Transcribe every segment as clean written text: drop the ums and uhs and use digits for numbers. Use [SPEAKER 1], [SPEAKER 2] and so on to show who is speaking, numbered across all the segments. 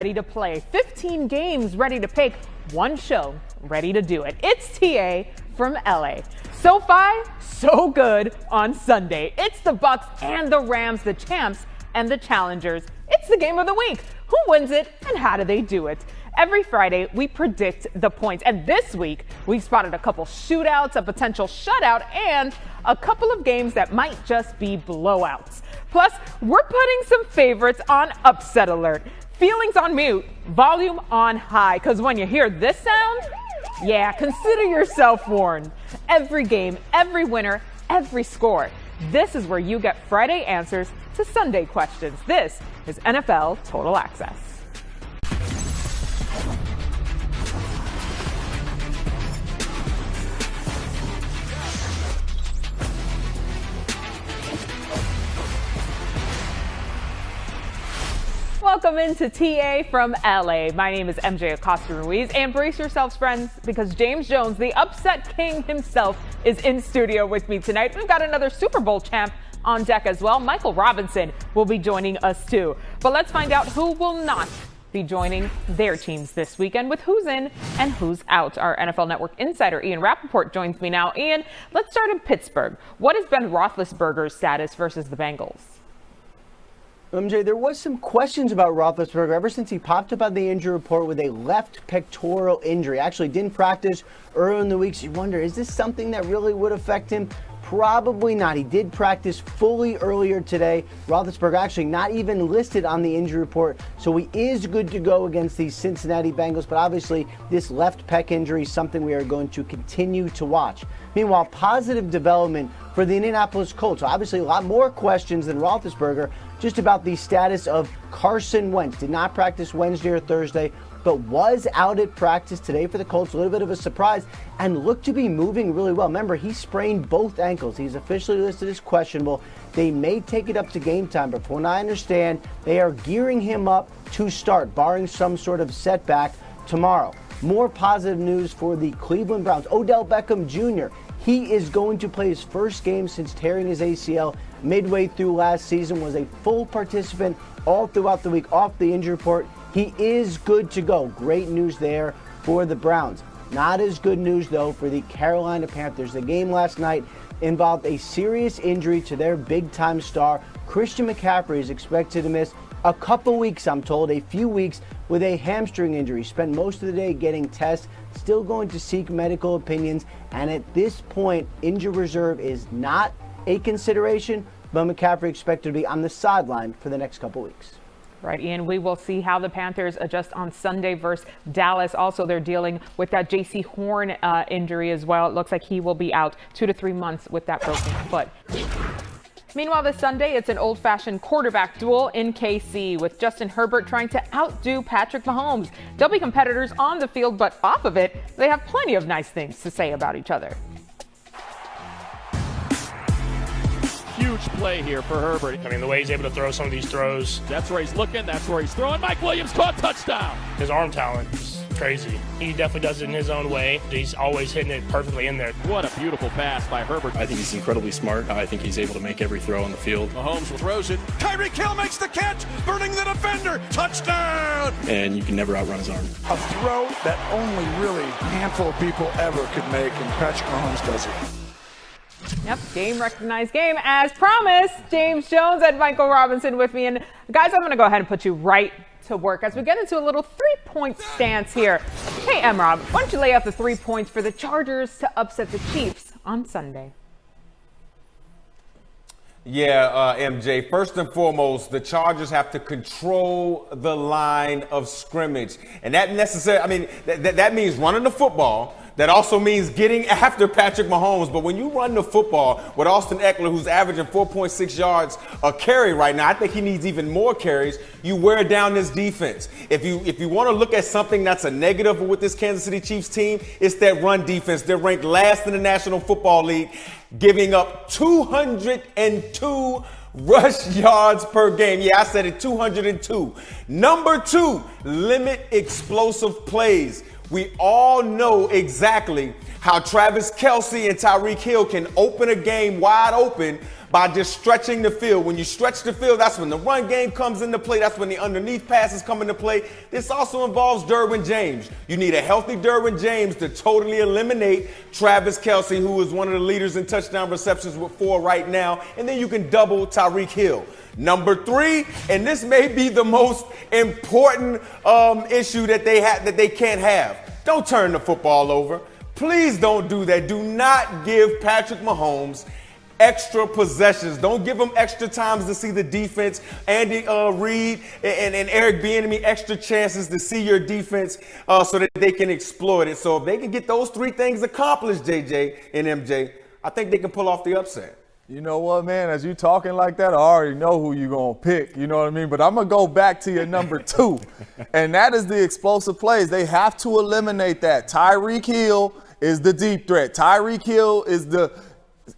[SPEAKER 1] Ready to play, 15 games ready to pick, one show ready to do it. It's TA from LA. So far, so good on Sunday. It's the Bucks and the Rams, the champs and the challengers. It's the game of the week. Who wins it and how do they do it? Every Friday, we predict the points. And this week, we've spotted a couple shootouts, a potential shutout, and a couple of games that might just be blowouts. Plus, we're putting some favorites on upset alert. Feelings on mute, volume on high, because when you hear this sound, yeah, consider yourself warned. Every game, every winner, every score. This is where you get Friday answers to Sunday questions. This is NFL Total Access. Welcome into TA from LA. My name is MJ Acosta-Ruiz, and brace yourselves, friends, because James Jones, the upset king himself, is in studio with me tonight. We've got another Super Bowl champ on deck as well. Michael Robinson will be joining us too. But let's find out who will not be joining their teams this weekend with who's in and who's out. Our NFL Network insider Ian Rappaport joins me now. Ian, let's start in Pittsburgh. What is Ben Roethlisberger's status versus the Bengals?
[SPEAKER 2] MJ, there was some questions about Roethlisberger ever since he popped up on the injury report with a left pectoral injury. Actually didn't practice early in the week. So you wonder, is this something that really would affect him? Probably not. He did practice fully earlier today. Roethlisberger actually not even listed on the injury report, so he is good to go against these Cincinnati Bengals. But obviously, this left pec injury is something we are going to continue to watch. Meanwhile, positive development for the Indianapolis Colts. So obviously, a lot more questions than Roethlisberger just about the status of Carson Wentz. Did not practice Wednesday or Thursday, but was out at practice today for the Colts. A little bit of a surprise and looked to be moving really well. Remember, he sprained both ankles. He's officially listed as questionable. They may take it up to game time, but from what I understand, they are gearing him up to start, barring some sort of setback tomorrow. More positive news for the Cleveland Browns. Odell Beckham Jr., he is going to play his first game since tearing his ACL midway through last season, was a full participant all throughout the week off the injury report. He is good to go. Great news there for the Browns. Not as good news, though, for the Carolina Panthers. The game last night involved a serious injury to their big-time star. Christian McCaffrey is expected to miss a couple weeks, I'm told, a few weeks with a hamstring injury. Spent most of the day getting tests, still going to seek medical opinions, and at this point, injury reserve is not a consideration, but McCaffrey expected to be on the sideline for the next couple weeks.
[SPEAKER 1] Right, Ian, we will see how the Panthers adjust on Sunday versus Dallas. Also, they're dealing with that J.C. Horn injury as well. It looks like he will be out 2 to 3 months with that broken foot. Meanwhile, this Sunday, it's an old-fashioned quarterback duel in KC with Justin Herbert trying to outdo Patrick Mahomes. They'll be competitors on the field, but off of it, they have plenty of nice things to say about each other.
[SPEAKER 3] Huge play here for Herbert.
[SPEAKER 4] I mean, the way he's able to throw some of these throws.
[SPEAKER 3] That's where he's looking. That's where he's throwing. Mike Williams caught touchdown.
[SPEAKER 4] His arm talent is crazy. He definitely does it in his own way. He's always hitting it perfectly in there.
[SPEAKER 3] What a beautiful pass by Herbert.
[SPEAKER 5] I think he's incredibly smart. I think he's able to make every throw on the field.
[SPEAKER 3] Mahomes throws it. Tyreek Hill makes the catch, burning the defender. Touchdown!
[SPEAKER 5] And you can never outrun his arm.
[SPEAKER 6] A throw that only really a handful of people ever could make, and Patrick Mahomes does it.
[SPEAKER 1] Yep, game recognized game. As promised, James Jones and Michael Robinson with me. And guys, I'm going to go ahead and put you right to work as we get into a little three-point stance here. Hey, M-Rob, why don't you lay out the 3 points for the Chargers to upset the Chiefs on Sunday?
[SPEAKER 7] Yeah, MJ, first and foremost, the Chargers have to control the line of scrimmage. And that that means running the football. That also means getting after Patrick Mahomes. But when you run the football with Austin Eckler, who's averaging 4.6 yards a carry right now, I think he needs even more carries. You wear down this defense. If you want to look at something that's a negative with this Kansas City Chiefs team, it's that run defense. They're ranked last in the National Football League, giving up 202 rush yards per game. Yeah, I said it, 202. Number 2, limit explosive plays. We all know exactly how Travis Kelce and Tyreek Hill can open a game wide open by just stretching the field. When you stretch the field, that's when the run game comes into play. That's when the underneath passes come into play. This also involves Derwin James. You need a healthy Derwin James to totally eliminate Travis Kelce, who is one of the leaders in touchdown receptions with 4 right now. And then you can double Tyreek Hill. Number 3, and this may be the most important issue that they can't have. Don't turn the football over. Please don't do that. Do not give Patrick Mahomes extra possessions. Don't give him extra times to see the defense. Andy Reid and Eric Bieniemy extra chances to see your defense so that they can exploit it. So if they can get those 3 things accomplished, JJ and MJ, I think they can pull off the upset.
[SPEAKER 8] You know what, man? As you talking like that, I already know who you're going to pick. You know what I mean? But I'm going to go back to your number 2, and that is the explosive plays. They have to eliminate that. Tyreek Hill is the deep threat. Tyreek Hill is the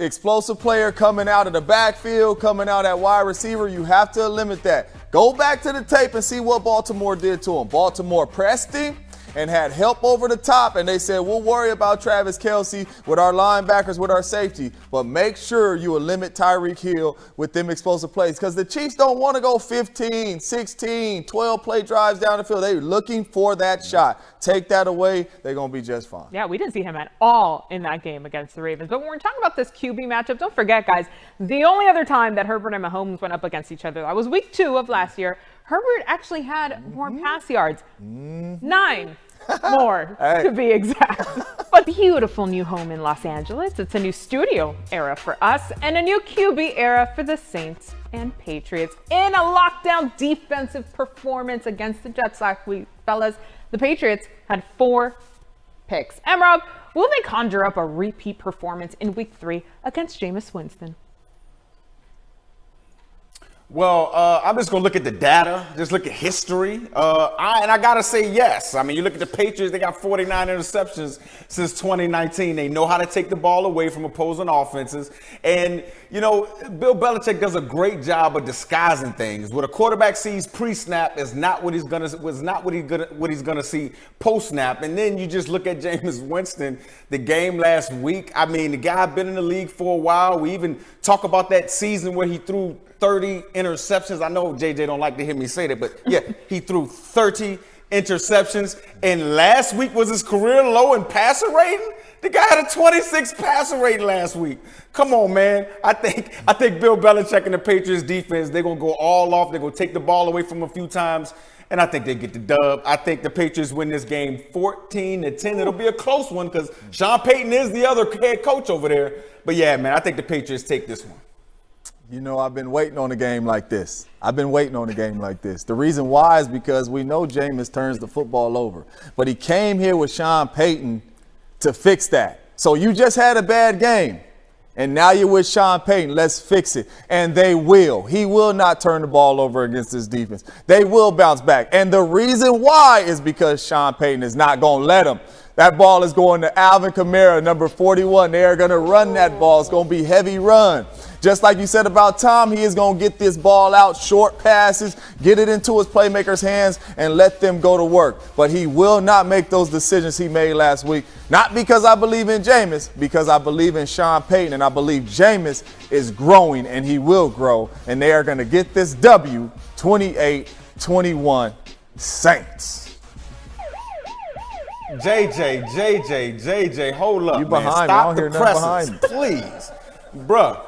[SPEAKER 8] explosive player coming out of the backfield, coming out at wide receiver. You have to eliminate that. Go back to the tape and see what Baltimore did to him. Baltimore pressed him and had help over the top, and they said, we'll worry about Travis Kelce with our linebackers, with our safety, but make sure you will limit Tyreek Hill with them explosive plays, because the Chiefs don't want to go 15, 16, 12 play drives down the field. They're looking for that shot. Take that away, they're going to be just fine.
[SPEAKER 1] Yeah, we didn't see him at all in that game against the Ravens. But when we're talking about this QB matchup, don't forget, guys, the only other time that Herbert and Mahomes went up against each other, that was week 2 of last year. Herbert actually had more pass yards. 9 more, to be exact. But beautiful new home in Los Angeles. It's a new studio era for us and a new QB era for the Saints and Patriots. In a lockdown defensive performance against the Jets last week, fellas, the Patriots had 4 picks. Rob, will they conjure up a repeat performance in week 3 against Jameis Winston?
[SPEAKER 7] Well, I'm just going to look at the data, just look at history. I got to say yes. I mean, you look at the Patriots, they got 49 interceptions since 2019. They know how to take the ball away from opposing offenses. And, you know, Bill Belichick does a great job of disguising things. What a quarterback sees pre-snap is not what he's going to see post-snap. And then you just look at Jameis Winston, the game last week. I mean, the guy been in the league for a while. We even talk about that season where he threw 30 interceptions. I know JJ don't like to hear me say that, but yeah, he threw 30 interceptions. And last week was his career low in passer rating. The guy had a 26 passer rating last week. Come on, man. I think Bill Belichick and the Patriots defense, they're going to go all off. They're going to take the ball away from him a few times. And I think they get the dub. I think the Patriots win this game 14-10. It'll be a close one because Sean Payton is the other head coach over there. But yeah, man, I think the Patriots take this one.
[SPEAKER 8] You know, I've been waiting on a game like this. The reason why is because we know Jameis turns the football over. But he came here with Sean Payton to fix that. So you just had a bad game, and now you're with Sean Payton. Let's fix it. And they will. He will not turn the ball over against this defense. They will bounce back. And the reason why is because Sean Payton is not going to let them. That ball is going to Alvin Kamara, number 41. They are going to run that ball. It's going to be heavy run. Just like you said about Tom, he is going to get this ball out, short passes, get it into his playmakers' hands, and let them go to work. But he will not make those decisions he made last week. Not because I believe in Jameis, because I believe in Sean Payton, and I believe Jameis is growing, and he will grow. And they are going to get this W, 28-21 Saints.
[SPEAKER 7] JJ, hold up,
[SPEAKER 8] you behind
[SPEAKER 7] man.
[SPEAKER 8] me. I
[SPEAKER 7] Stop
[SPEAKER 8] don't
[SPEAKER 7] the
[SPEAKER 8] hear nothing
[SPEAKER 7] presses,
[SPEAKER 8] behind me.
[SPEAKER 7] please. Bruh,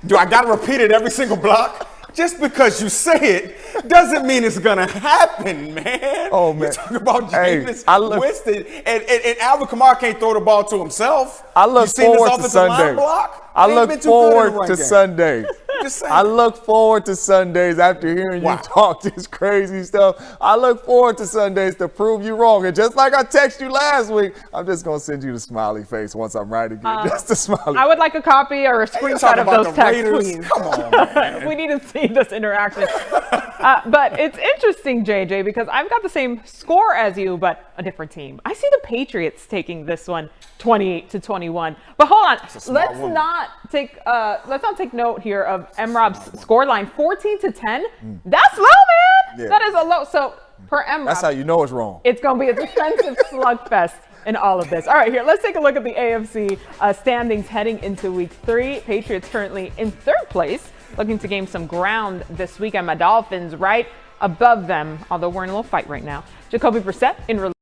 [SPEAKER 7] do I got to repeat it every single block? Just because you say it doesn't mean it's going to happen, man.
[SPEAKER 8] Oh, man.
[SPEAKER 7] You're talking about Jameis Winston, and Alvin Kamara can't throw the ball to himself.
[SPEAKER 8] I look forward to Sundays. I look forward to Sundays. I look forward to Sundays after hearing you talk this crazy stuff. I look forward to Sundays to prove you wrong. And just like I texted you last week, I'm just going to send you the smiley face once I'm right again. Just the smiley.
[SPEAKER 1] I would like a copy or a screenshot of those texts, please.
[SPEAKER 7] Come on, man.
[SPEAKER 1] We need to see this interaction. But it's interesting, JJ, because I've got the same score as you, but a different team. I see the Patriots taking this one 28-21. But hold on, let's not take note here of M-Rob's scoreline, 14-10. That's low, man. Yeah. That is a low. So per M-Rob,
[SPEAKER 8] that's how you know it's wrong.
[SPEAKER 1] It's going to be a defensive slugfest in all of this. All right, here, let's take a look at the AFC standings heading into week 3. Patriots currently in 3rd place, looking to gain some ground this weekend. My Dolphins right above them, although we're in a little fight right now. Jacoby Brissett in